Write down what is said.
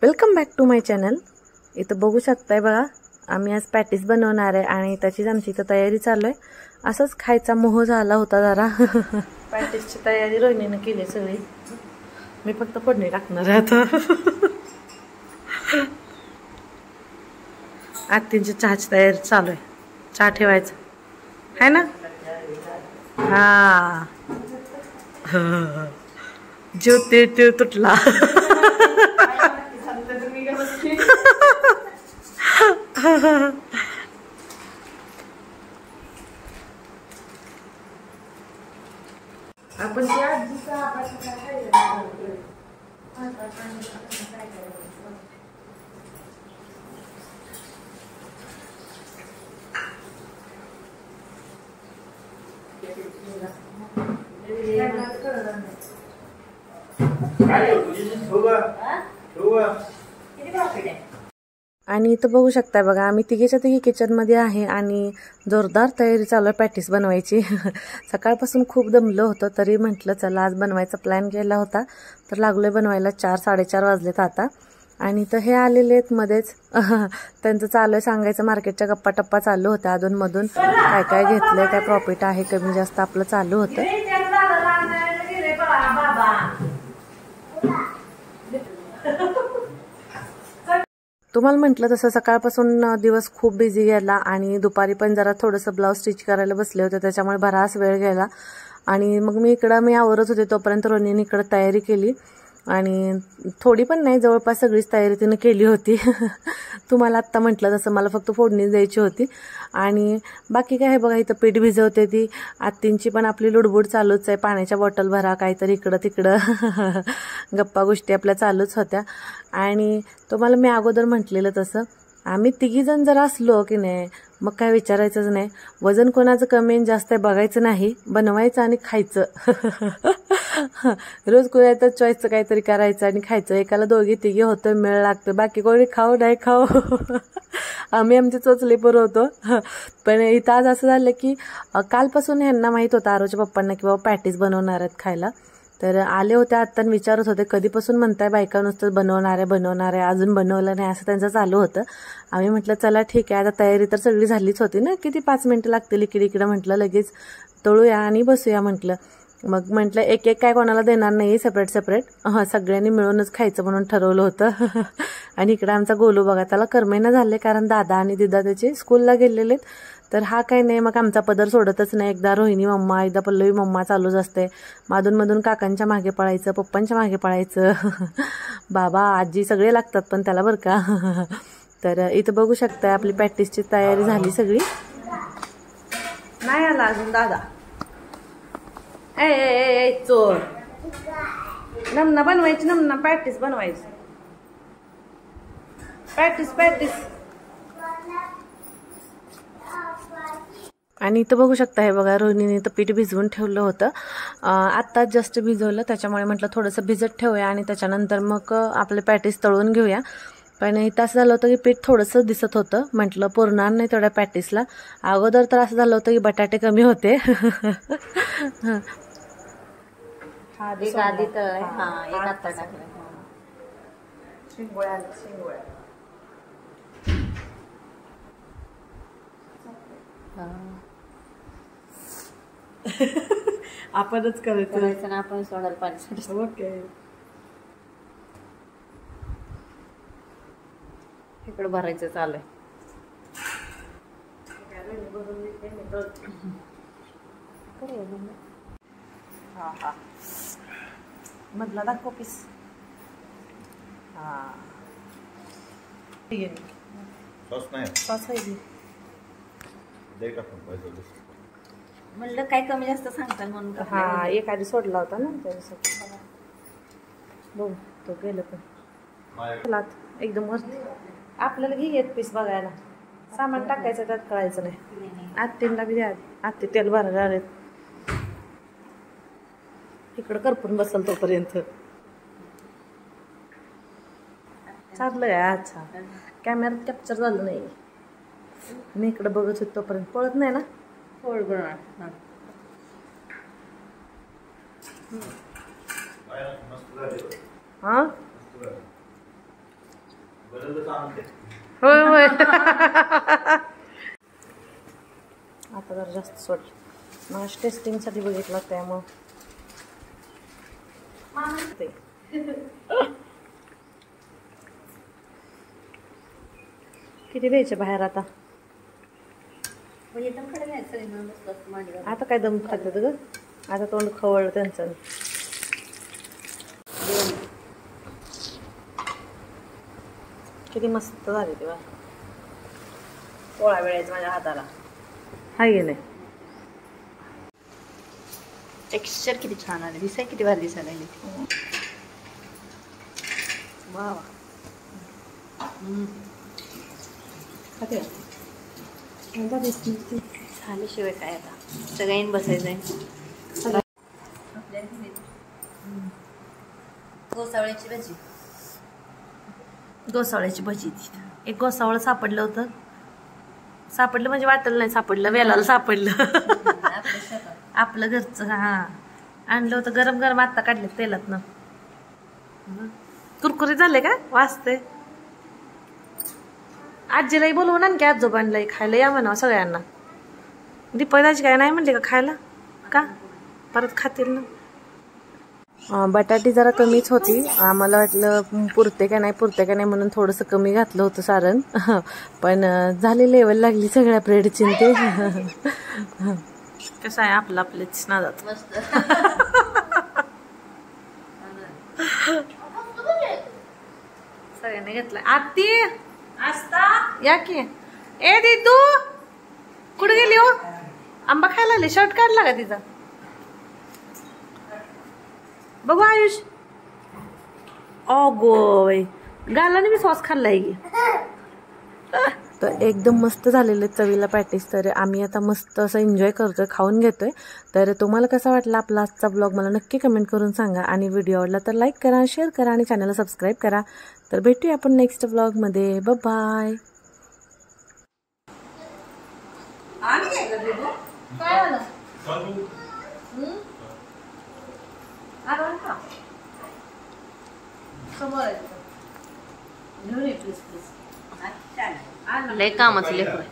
Welcome back to my channel. इथं बघू शकताय बघा, आम्ही आज पॅटीस बनवणार आहे आणि त्याचीच आमची इथं तयारी चालू आहे। असंच खायचा मोह झाला होता जरा। पॅटीसची तयारी रोहिणीने केली सगळी, मी फक्त फोडणी टाकणार आहे आता। आत्तींची चहाची तयारी चालू आहे, चहा ठेवायचा है ना। हा ज्योती ते तुटला। आपण आणि इथं बघू शकता बघा, आम्ही तिघीच्या तिघी किचन मध्ये आहे आणि जोरदार तयारी चालू आहे पॅटीस बनवायची। सकाळपासून खूप दमलो होतो, तरी म्हटलं चला आज बनवायचा प्लॅन केला होता, तर लागलोय बनवायला। 4-4:30 वाजलेत आता। आणि तर हे आलेले आहेत मध्येच, त्यांचं चालू आहे सांगायचं, मार्केटच्या गप्पा टप्पा चालू होत्या अधून मधून, काय काय घेतलंय, काय प्रॉफिट आहे कमी जास्त आपलं चालू होतं। तुम्हाला म्हटलं तसं सकाळपासून दिवस खूप बिझी गेला आणि दुपारी पण जरा थोडंसं ब्लाऊज स्टिच करायला बसले होते, त्याच्यामुळे बराच वेळ गेला। आणि मग मी आवरत होते तोपर्यंत रोनीने इकडे तयारी केली, आणि थोडी पण नाही, जवळपास सगळीच तयारी तिने केली होती। तुम्हाला आत्ता म्हटलं तसं मला फक्त फोडणी द्यायची होती। आणि बाकी काय आहे बघा, इथं पीठ भिजवते ती। आत्तींची पण आपली लुडबुड चालूच आहे, पाण्याच्या बॉटल भरा, काहीतरी इकडं तिकडं गप्पा गोष्टी आपल्या चालूच होत्या। आणि तुम्हाला मी अगोदर म्हटलेलं तसं, आम्ही तिघीजण जर असलो की नाही, मग काय विचारायचंच नाही। वजन कोणाचं कमी आणि जास्त आहे बघायचं नाही, बनवायचं आणि खायचं। रोज कुणाचं चॉईसचं काहीतरी करायचं आणि खायचं। एकाला दोघी तिघी होतं, मेळ लागतं, बाकी कोणी खाऊ नाही खाऊ। आम्ही आमचे चोचले पुरवतो। पण इथं आज असं झालं की कालपासून ह्यांना माहीत होतं, आरोच्या पप्पांना, की बाबा पॅटीस बनवणार आहेत खायला। तर आले होते आता आणि विचारत होते कधीपासून म्हणताय बायका नुसतं बनवणार आहे, अजून बनवलं नाही, असं त्यांचं चालू होतं। आम्ही म्हटलं चला ठीक आहे, आता तयारी तर सगळी झालीच होती ना, किती 5 मिनिटं लागतील इकडे इकडे, म्हटलं लगेच तळूया आणि बसूया म्हटलं। मग म्हटलं एक एक काय कोणाला देणार नाही, सेपरेट सगळ्यांनी मिळूनच खायचं म्हणून ठरवलं होतं। आणि इकडे आमचा गोलू बघा, त्याला करमेना झाले, कारण दादा आणि दिदा त्याचे स्कूलला गेलेलेत। तर हा काही नाही, मग आमचा पदर सोडतच नाही, एकदा रोहिणी मम्मा, एकदा पल्लवी मम्मा चालूच असते। मधून काकांच्या मागे पळायचं, पप्पांच्या मागे पळायचं, बाबा आजी सगळे लागतात पण त्याला बरं का। तर इथं बघू शकताय आपली प्रॅक्टिसची तयारी झाली सगळी। नाही आला अजून दादा। ए चोर, नमना बनवायची, नमना प्रॅक्टिस बनवायची, प्रॅक्टिस। आणि इथं बघू शकता हे बघा, रोहिणीने इथं पीठ भिजवून ठेवलं होतं, आत्ता जस्ट भिजवलं, त्याच्यामुळे म्हटलं थोडंसं भिजत ठेवूया आणि त्याच्यानंतर मग आपले पॅटीस तळून घेऊया। पण इथं असं झालं होतं की पीठ थोडंसं दिसत होतं, म्हटलं पुरणार नाही तेवढ्या पॅटीसला। अगोदर तर असं झालं होतं की बटाटे कमी होते। एक आधी तळलाय, एक आता टाकलाय। शिंगोळ्या आपणच करायचं ना, आपण सोडायला पाहिजे। ओके, इकडे भरायचं चालू आहे। हा मधला दाखव पीस। हा सॉस आहे म्हणलं काय कमी जास्त सांगताल म्हणून। हा एक आधी सोडला होता ना त्याच्यासाठी, बघ तो गेलं पण एकदम वरती। आपल्याला घे एक पीस बघायला, सामान टाकायचं त्यात कळायचं नाही। आत्तीला बी द्या, आत्ती तेल भरायला आलेत, इकडं करपून बसल तोपर्यंत चाललंय। अच्छा, कॅमेऱ्यात कॅप्चर झालं नाही, मी इकडे बघत होतो तोपर्यंत पळत नाही ना। हाँ होय होय. आता जरा जास्त सोडलं. मग टेस्टिंगसाठी बघितलं त्यामुळं किती द्यायचे बाहेर आता? आता काय दम खातात ग, आता तोंड खवळ त्यांचं. किती मस्त झाली तेव्हा, पोळा वेळेच माझ्या हाताला हाय गेले. टेक्स्चर किती छान आले, दिसाय किती भारी दिसायला लागली. वा झाल्याशिवाय काय आता, सगळ्यांनी बसायचंय. गोसावळ्याची भाजी, गोसावळ्याची भजी. एक गोसावळ सापडलं होतं, सापडलं म्हणजे वाटलं नाही सापडलं, वेलाला सापडलं. आपलं घरचं. हा आणलं होतं गरम गरम, आत्ता काढले तेलात ना. कुरकुरीत झाले का? वाजते. आजीलाही बोलवून आणखी आजोबांनाही खायला या म्हणावं सगळ्यांना. दीपादाची काय नाही म्हणले का खायला? का परत खातील ना. बटाटी जरा कमीच होती, आम्हाला वाटलं पुरते का नाही म्हणून थोडंसं कमी घातलं होतं सारण. पण झाली लेवल लागली सगळ्या ब्रेडची ते. कसं आहे आपलं आपलेच नादात. मस्त. सगळ्यांनी घेतलं. आत्ती या की. ए दीदू कुठे गेली हो? आंबा खायला आली, शर्ट काढला का तिचा? बघू आयुष. गोय गालाने मी सॉस खाल्लाय की. तर एकदम मस्त झालेले चवीला पॅटीस. तर आम्ही आता मस्त असं एन्जॉय करतोय, खाऊन घेतोय. तर तुम्हाला कसा वाटला आपला आजचा ब्लॉग मला नक्की कमेंट करून सांगा. आणि व्हिडिओ आवडला तर लाईक करा, शेअर करा आणि चॅनलला सबस्क्राईब करा. तर भेटूया आपण नेक्स्ट ब्लॉगमध्ये. बाय. लय कामाचं लेकरं आहे.